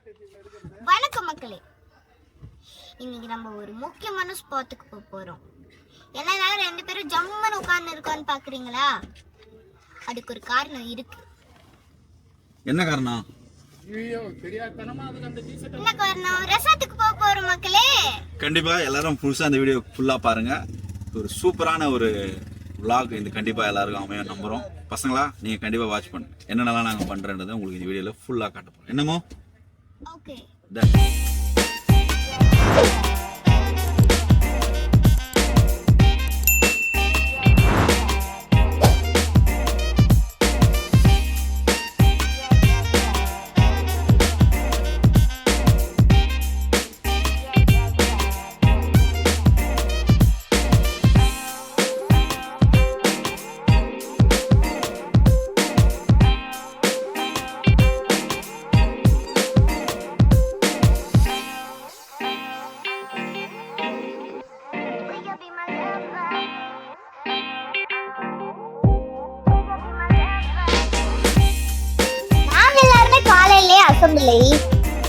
வணக்கம் மக்களே, இன்னைக்கு நம்ம ஒரு முக்கியமான ஸ்பாட்டுக்கு போறோம். எல்லாரும் ரெண்டு பேரும் ஜம்முன்னு உட்கார்ந்து இருக்கோன்னு பாக்குறீங்களா? அதுக்கு ஒரு காரணம் இருக்கு. என்ன காரணம்? என்ன காரணம்? ரெசார்ட்டுக்கு போறோம் மக்களே. கண்டிப்பா எல்லாரும் புதுசா இந்த வீடியோ ஃபுல்லா பாருங்க. ஒரு சூப்பரான ஒரு vlog இந்த கண்டிப்பா எல்லாருக்கும் அமையும் நம்புறோம். பசங்களா நீங்க கண்டிப்பா வாட்ச் பண்ணுங்க. என்னென்னலாம் நாங்க பண்றேன்றதை உங்களுக்கு இந்த வீடியோல ஃபுல்லா காட்ட போறோம். என்னமோ ஓகே.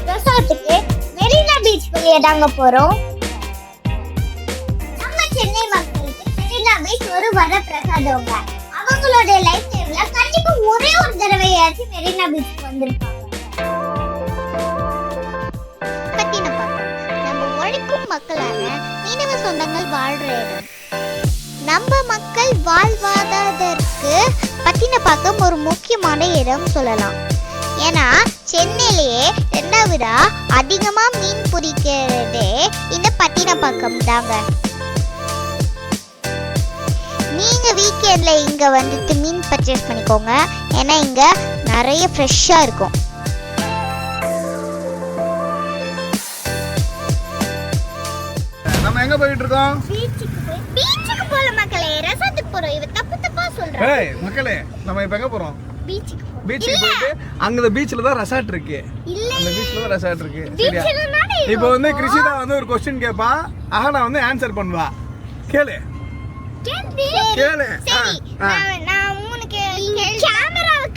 ரெசார்ட்டுக்கு மெரினா பீச் வழியா தாங்க போறோம். நம்ம சென்னை மக்களுக்கு மெரினா பீச் ஒரு வரப்பிரசாதங்க. அவங்களோட லைஃப் டைம்ல கண்டிப்பா ஒரே ஒரு தடவையாச்சும் மெரினா பீச் வந்திருப்பாங்க. நம்ம உழைக்கும் மக்களான மீனவ சொந்தங்கள் வாழ்ற இடம். நம்ம மக்கள் வாழ்வாதாரத்திற்கு பட்டினப்பாக்கம் ஒரு முக்கியமான இடம் சொல்லலாம். ஏன்னா சென்னையிலேயே ரெண்டாவதா அதிகமா மீன் பிடிக்கிறதே இந்த பட்டினப்பாக்கம் தாங்க. நீங்க வீக்கெண்ட்ல இங்க வந்துட்டு மீன் பர்ச்சேஸ் பண்ணிக்கோங்க. ஏன்னா இங்க நிறைய ஃப்ரெஷ்ஷா இருக்கும். நம்ம எங்க போயிட்டு இருக்கோம்? பீச்சுக்கு போல மக்களே. ரெசார்ட்டுக்கு போறோம். இவ தப்பா சொல்றா. ஏய் மக்களே, நம்ம இப்ப எங்க போறோம்? பீச்சுக்கு போயிட்டு அங்க பீச்ல தான் ரெசார்ட் இருக்கு. அந்த பீச்ல தான் ரெசார்ட் இருக்கு. சரியா? இப்போ வந்து கிருஷிதா வந்து ஒரு क्वेश्चन கேட்பான். அஹனா வந்து ஆன்சர் பண்ணுவா. கேளு. கேளு. நான் மூணு கேமராவை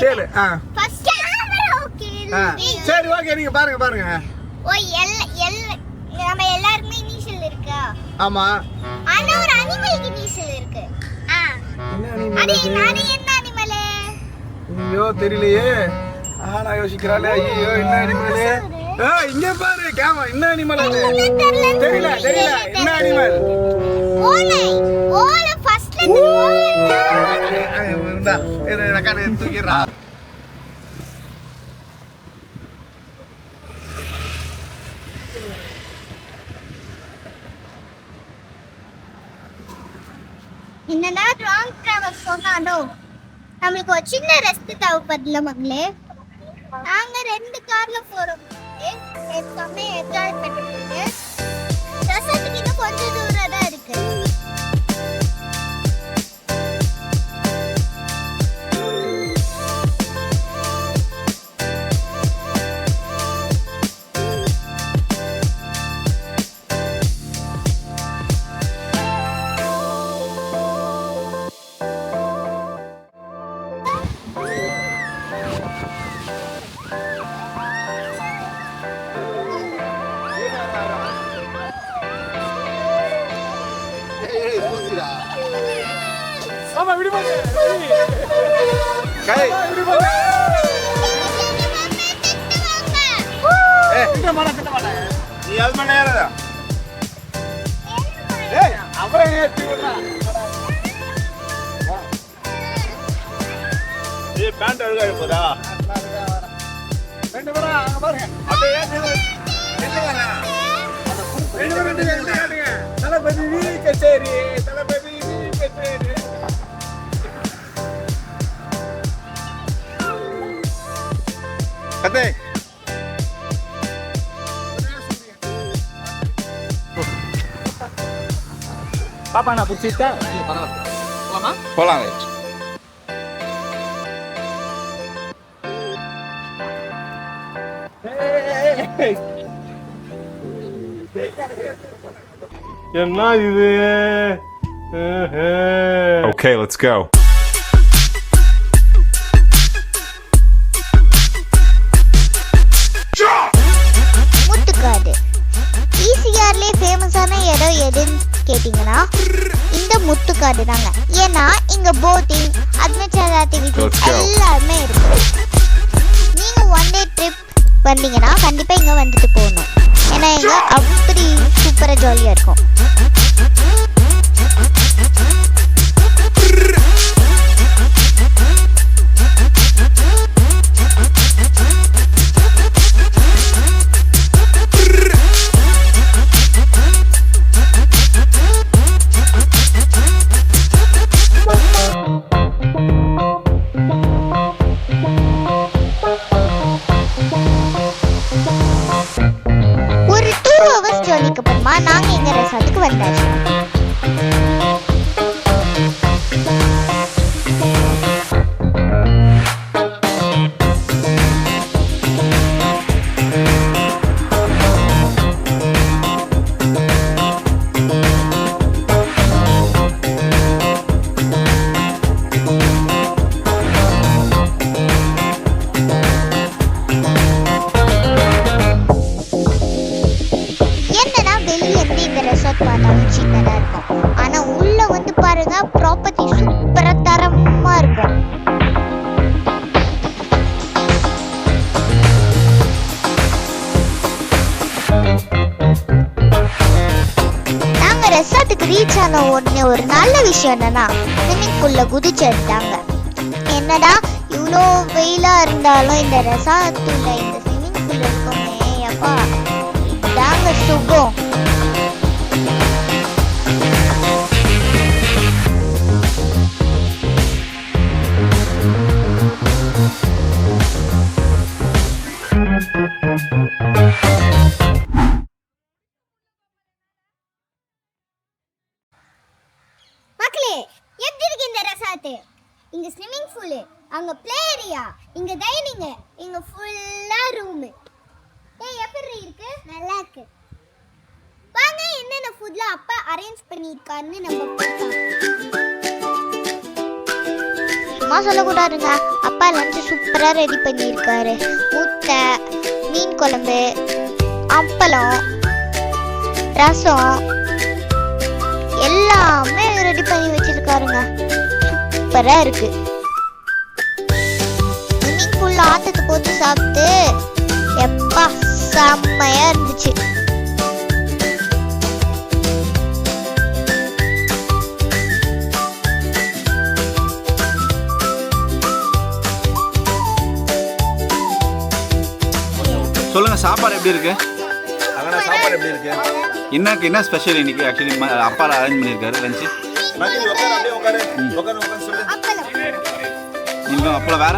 கேளு. ஃபர்ஸ்ட் கேமராவை கேளு. சரி ஓகே, நீங்க பாருங்க. ஓய் நம்ம எல்லாருக்குமே இனிஷியல் இருக்கா? ஆமா. ஆனா ஒரு அனிமலுக்கு இனிஷியல் இருக்கு. என்ன அனிமல்? அது என்ன அனிமல்? ஐயோ தெரியலையே. ஆனா யோசிக்கறாளே. ஐயோ என்ன அனிமல்? இங்க பாரு கேமரா. என்ன அனிமல் அது? தெரியல. என்ன அனிமல்? ஓலை ஃபர்ஸ்ட்ல இருந்து இந்தா இத ரெக்கார்ட் தூக்கிறா. என்னதான் ராங் டிராவல் சொன்னானோ நம்மளுக்கு ஒரு சின்ன ரெஸ்ட் தேவைப்படுல மக்களே. நாங்க 2 கார்ல போறோம். செம்மையா என்ஜாய் பண்ணிட்டு ரெசார்ட்டுக்கு இன்னும் கொஞ்சம் தூரம் தான் இருக்கு. ஆமா விடு பாரு. கை விடு பாரு. கிட்ட மாடா. நீ அது பண்ண ஏறடா. அவன் ஏத்தி விடுறா. பேண்ட் அழுகா போதா? ரெண்டு பேரா அங்க பாருங்க. அப்படியே ஏத்தி என்ன வரா? ரெண்டு பேரும் தலபதி கச்சேரி. கதே பாப்பா நான் புடிச்சிட்டா. போலாமா? போலாம். என்ன இது? Okay, let's go. கார்டு தாங்க. ஏன்னா இங்க போட்டிங், அட்வென்ச்சர் ஆக்டிவிட்டிஸ் எல்லாமே இருக்கு. நீங்க ஒன் டே ட்ரிப் வந்தீங்கன்னா கண்டிப்பா இங்க வந்துட்டு போகணும். ஏன்னா இங்க அப்படி சூப்பரா ஜாலியா இருக்கும். ஒரு 2 hours ஜர்னிக்கு அப்புறமா நாங்க எங்க ரெசார்ட்டுக்கு வந்தாச்சு. ஆனா உள்ள வந்து பாருங்க, ப்ராப்பர்ட்டி சூப்பரா தரமா இருக்கும். நாங்க ரெசார்ட்டுக்கு ரீச் ஆன உடனே ஒரு நல்ல விஷயம் என்னன்னா ஸ்விம்மிங் பூல்ல குதிச்சு எடுத்தாங்க. என்னடா இவ்வளோ வெயிலா இருந்தாலும் இந்த ரெசார்ட்டுல இந்த ஸ்விம்மிங் பூல் இருக்குமே, அப்பா இதாங்க சுகம். மக்களே, எப்படி இருக்கு இந்த ரெசார்ட்? இங்க ஸ்விம்மிங் பூல், அங்க ப்ளே ஏரியா, இங்க டைனிங், இங்க ஃபுல்லா ரூம். ஏய், எப்படி இருக்கு? நல்லா இருக்கு. வாங்க என்னென்ன ஃபுட்ல அப்பா அரேஞ்ச் பண்ணிருக்காருன்னு நம்ம பார்க்கலாம். சும்மா சொல்லக்கூடாதுங்க, அப்பா லஞ்ச் சூப்பரா ரெடி பண்ணியிருக்காரு. முட்டை, மீன் குழம்பு, அப்பளம், ரசம் எல்லாமே ரெடி பண்ணி வச்சிருக்காருங்க. சூப்பரா இருக்கு. ஸ்விம்மிங் பூல்ல ஆத்தத்து போட்டு சாப்பிட்டு எப்பா செம்மையா இருந்துச்சு. சொல்லுங்க, சாப்பாடு எப்படி இருக்கு? அதனால சாப்பாடு எப்படி இருக்கு? என்ன ஸ்பெஷல் இன்னைக்கு? ஆக்சுவலி அப்பா அரேஞ்ச் பண்ணியிருக்காரு லஞ்ச். இன்னும் அப்பளம், வேற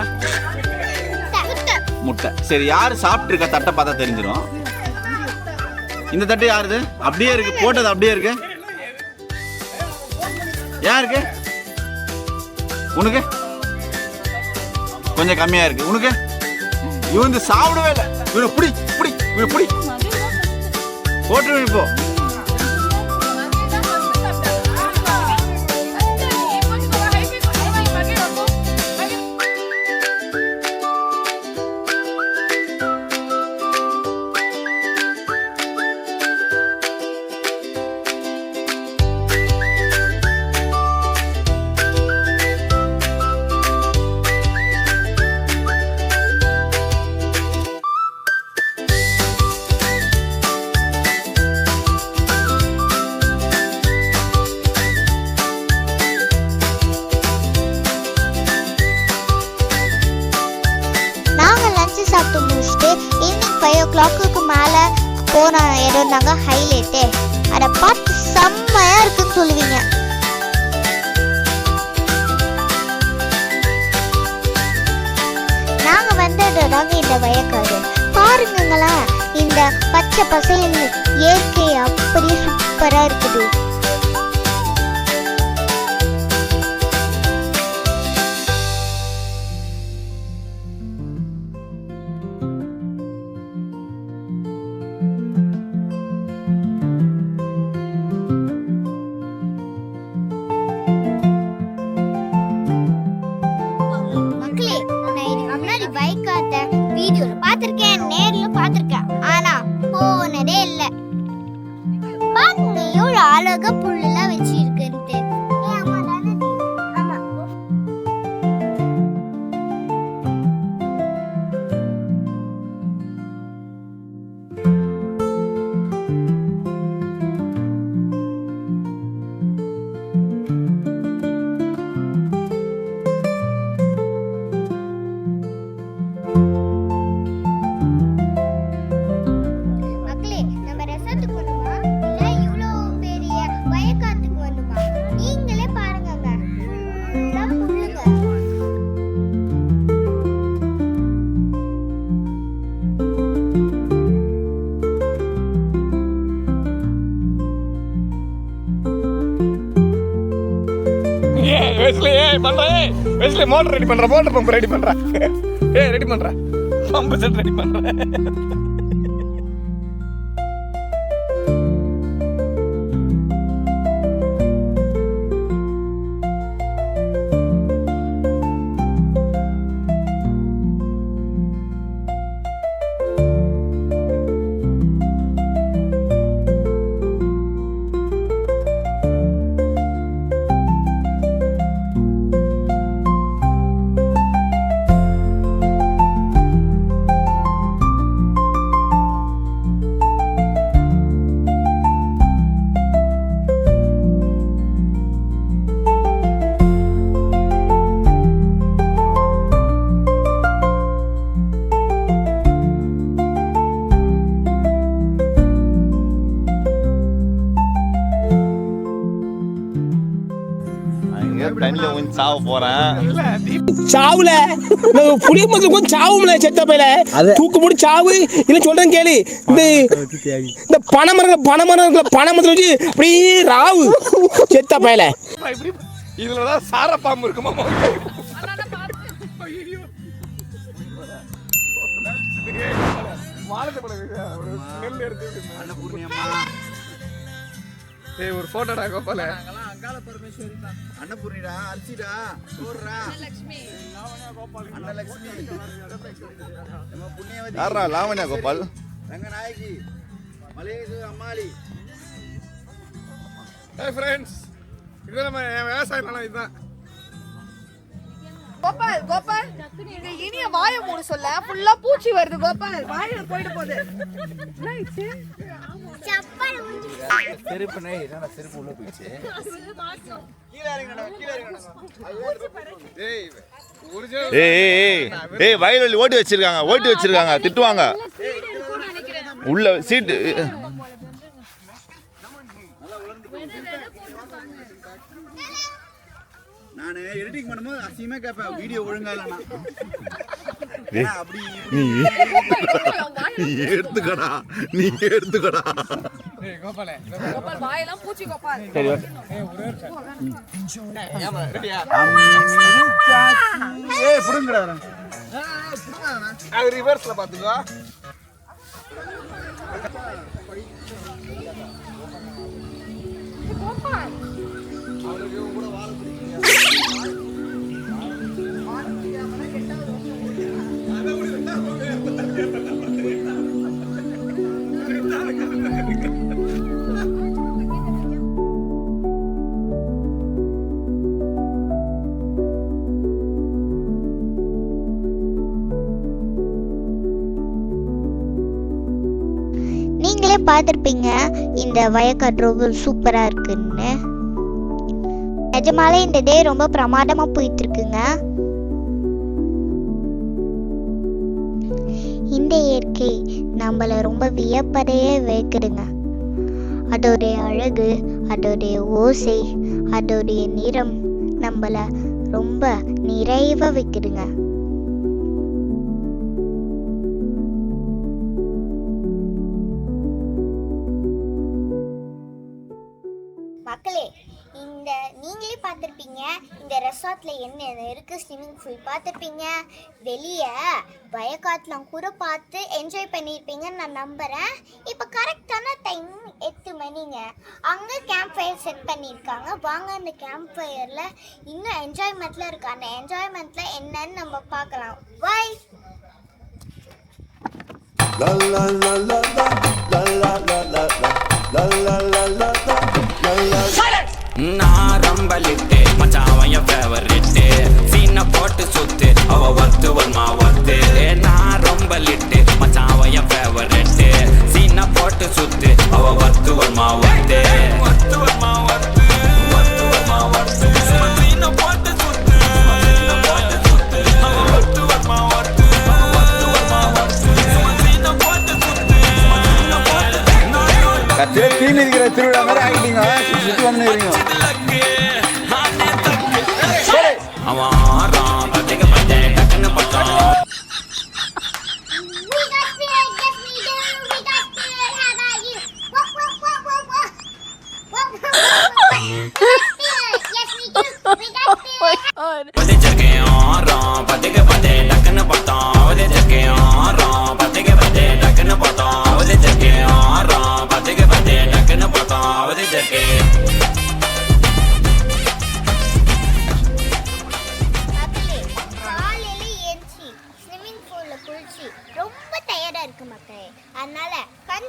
முட்டை. சரி, யாரு சாப்பிட்டு இருக்கா தட்டை பார்த்தா தெரிஞ்சிடும். இந்த தட்டு யாருது? அப்படியே இருக்கு, போட்டது அப்படியே இருக்கு. யாருக்கு? உனக்கு கொஞ்சம் கம்மியா இருக்கு. உனக்கு இவன் சாப்பிடவே இல்லை. இவனை புடி புடி இவனை புடி போட்டு இப்போ. சாப்பிட்டு முடிச்சுட்டு ஈவினிங் 5 o'clock மேலே போன இடம் தாங்க ஹைலைட்டே. அதை பார்த்து செம்மையா இருக்குன்னு சொல்லுவீங்க. நாங்க வந்ததாங்க இந்த வயக்காடு. பாருங்களேன், இந்த பச்சை பசைன்னு இயற்கை அப்படியே சூப்பரா இருக்குது. வீடியோல பாத்திருக்கேன், நேர்ல பாத்திருக்கேன், ஆனா போனதே இல்ல. பாருங்க எவ்வளவு அழகா புல்லெல்லாம் வச்சு இருக்குன்னு. பண்றேன் வெஸ்லி மோட்டர் ரெடி பண்றேன் மோட்டர் பம்ப் ரெடி பண்றேன் ரெடி பண்றேன் பம்ப் செட் ரெடி பண்றேன் சாவுல புளிய மரத்துல கொஞ்சம் சாவும்ல செத்த பையில தூக்கு போட்டு சாவு இல்ல சொல்றேன் கேளு இந்த பனைமரத்துல வச்சு அப்படியே ராவு செத்த பையில இதுலதான் சார பாம்பு இருக்குமா ஒரு போட்டோடா கோபால அன்னபூர்ணிடா அரிசிடா சோறுடா அன்னலட்சுமி யாரா லாவண்யா கோபால் ரங்கநாயகி மலேசு அம்மாளி ஃப்ரெண்ட்ஸ் இது நம்ம விவசாய நிலம் இதுதான் கோபால் கோபால் நீங்க இனிய வாயை மூட சொல்ல ஃபுல்லா பூச்சி வருது கோபால் வாயில போயிட்டு போகுது சப்பல் செருப்புனே என்னடா செருப்பு உள்ள போயிடுச்சு ஏய் வயல்வெளி ஓட்டி வச்சிருக்காங்க திட்டுவாங்க உள்ள சீட்டு நான் எடிட்டிங் பண்ணும்போது அசியமா கேட்பேன் வீடியோ ஒழுங்கா இல்லைன்னா அப்படி நீ எடுத்துக்கடா கோபால கோபால் வாயெல்லாம் பூச்சி கோபால் புடுங்கடா அது ரிவர்ஸ்ல பாத்துக்கோ கோபால் நீங்களே பார்த்துருப்பீங்க இந்த வயக்காடு ரொம்ப சூப்பரா இருக்குன்னு. நிஜமாலே இந்த டே ரொம்ப பிரமாதமா போயிட்டு இருக்குங்க. இந்த இயற்கை நம்மள ரொம்ப வியப்பதையே வைக்குதுங்க. அதோடைய அழகு, அதோடைய ஓசை, அதோடைய நிறம் நம்மள ரொம்ப நிறைவா வைக்குதுங்க. மக்களே, நீங்களே பார்த்துருப்பீங்க இந்த ரெசார்ட்ல என்ன இருக்கு. ஸ்விம்மிங் பூல் பார்த்துருப்பீங்க, வெளியே வயக்காட்டுலாம் கூட பார்த்து என்ஜாய் பண்ணியிருப்பீங்கன்னு நான் நம்புறேன். இப்போ கரெக்டான டைம் 8 மணிங்க. அங்கே கேம்ப் ஃபயர் செட் பண்ணியிருக்காங்க. வாங்க அந்த கேம்ப் ஃபயர்ல இன்னும் என்ஜாய்மெண்ட்ல இருக்கு. அந்த என்ஜாய்மெண்ட்ல என்னன்னு நம்ம பார்க்கலாம். பாய். நான் ரொம்ப லிட்டு மச்சான் என் ஃபேவரிட்டு சீனை போட்டு சுத்து அவ வத்து வருமா வத்து. நான் ரொம்ப லிட்டு மச்சான் என் ஃபேவரிட்டு சீனை போட்டு சுத்து அவ வத்து வருமா வத்து. வத்து வருமா வத்து வத்து வருமா வத்து சீனை போட்டு சுத்து சீனை போட்டு சுத்து அவ வத்து வருமா வத்து வத்து வருமா வத்து சீனை போட்டு சுத்து சீனை போட்டு கட்சியில தீனி இருக்கிற திருவிழா மாதிரி ஆகிட்டீங்க சுத்தி வந்துருக்கீங்க.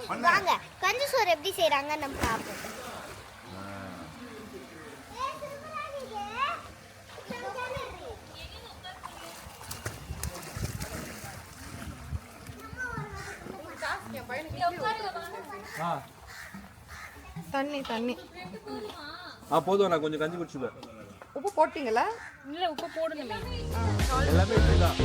வாங்க கஞ்சி சோறு எப்படி செய்றாங்க நம்ம பார்ப்போம். தண்ணி தண்ணி போதும் நான் கொஞ்சம் கஞ்சி குடிச்சுப்பேன். உப்பு போட்டீங்களா? எல்லாமே இப்படிதான்.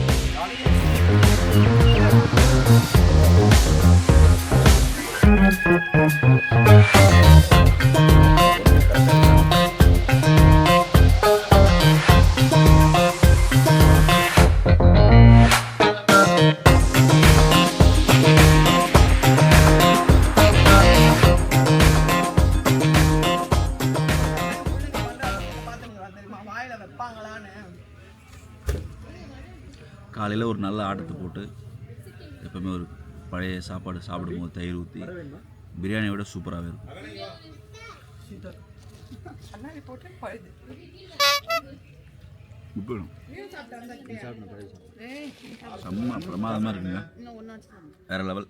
காலையில் ஒரு நல்ல ஆட்டத்தை போட்டு எப்பவுமே ஒரு பழைய சாப்பாடு சாப்பிடும்போது தயிர் ஊற்றி பிரியாணியை விட சூப்பராகவே இருக்கும். இப்போ செம்ம பிரமாதமாக இருக்குங்க, வேற லெவல்.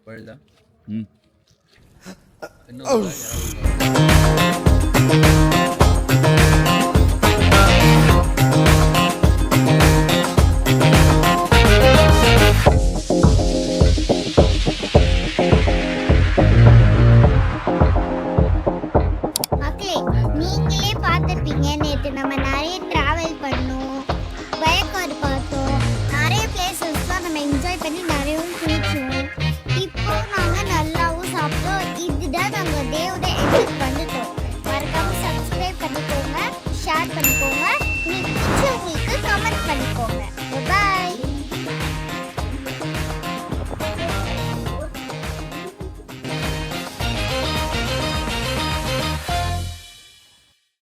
பழுதா? ம். மக்களே நீங்களே பார்த்துருப்பீங்க, நேற்று நம்ம நிறைய ட்ராவல் பண்ணோம், வயக்காடு பார்த்தோம், நிறைய பிளேசஸ்லாம் நம்ம என்ஜாய் பண்ணி நிறைய